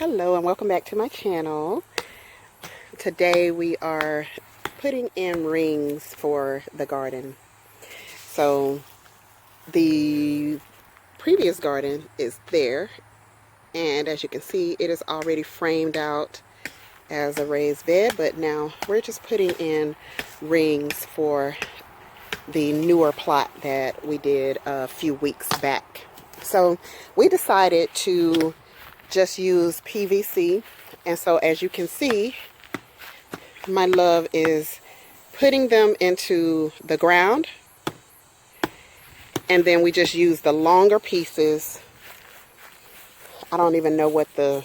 Hello and welcome back to my channel. Today we are putting in rings for the garden. So the previous garden is there, and as you can see it is already framed out as a raised bed, but now we're just putting in rings for the newer plot that we did a few weeks back. So we decided to just use PVC, and so as you can see, my love is putting them into the ground, and then we just use the longer pieces. I don't even know what the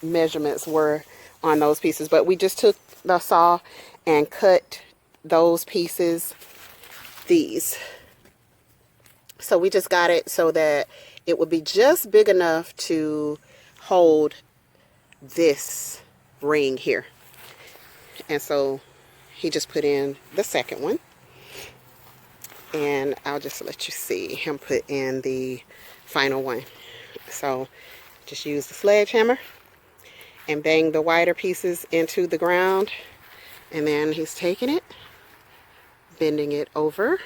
measurements were on those pieces, but we just took the saw and cut those pieces, these. So we just got it so that it would be just big enough to hold this ring here. And so he just put in the second one, and I'll just let you see him put in the final one. So just use the sledgehammer and bang the wider pieces into the ground, and then he's taking it, bending it over,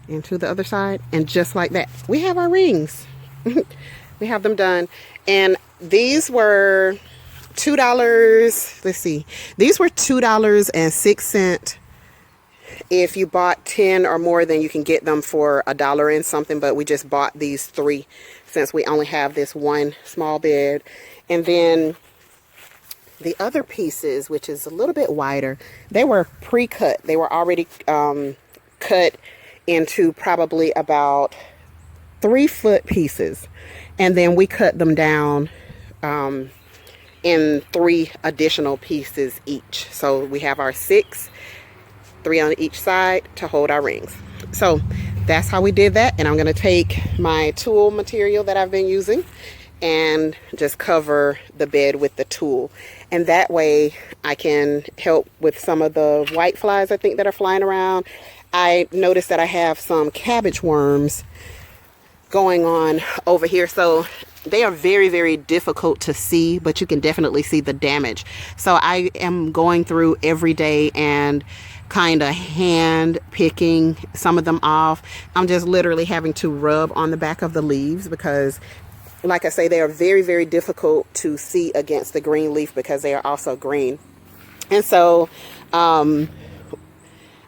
into the other side, and just like that we have our rings. We have them done, and these were $2. Let's see, these were $2.06. If you bought 10 or more, then you can get them for $1 and something, but we just bought these 3 since we only have this one small bed. And then the other pieces, which is a little bit wider, they were pre-cut. They were already cut into probably about 3-foot pieces, and then we cut them down in 3 additional pieces each. So we have our 6, 3 on each side to hold our rings. So that's how we did that, and I'm going to take my tool material that I've been using and just cover the bed with the tool, and that way I can help with some of the white flies I think that are flying around. I noticed that I have some cabbage worms going on over here, so they are very, very difficult to see, but you can definitely see the damage. So I am going through every day and kind of hand picking some of them off. I'm just literally having to rub on the back of the leaves because, like I say, they are very, very difficult to see against the green leaf because they are also green. And so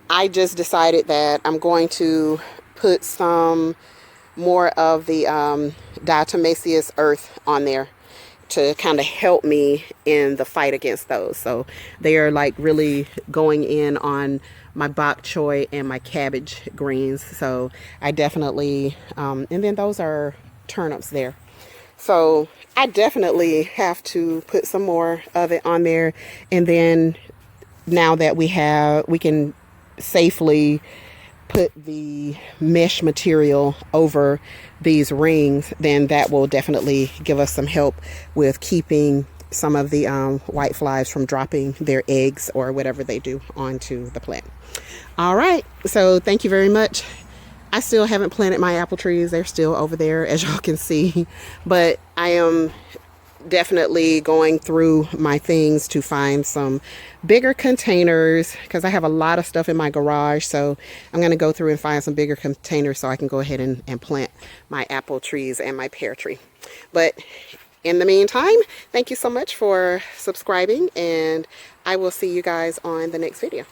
I just decided that I'm going to put some more of the diatomaceous earth on there to kind of help me in the fight against those. So they are like really going in on my bok choy and my cabbage greens. So I definitely, and then those are turnips there. So I definitely have to put some more of it on there. And then now that we can safely put the mesh material over these rings, then that will definitely give us some help with keeping some of the white flies from dropping their eggs or whatever they do onto the plant. All right, so thank you very much. I still haven't planted my apple trees. They're still over there, as y'all can see, but I am definitely going through my things to find some bigger containers because I have a lot of stuff in my garage. So I'm going to go through and find some bigger containers so I can go ahead and plant my apple trees and my pear tree. But in the meantime, thank you so much for subscribing, and I will see you guys on the next video.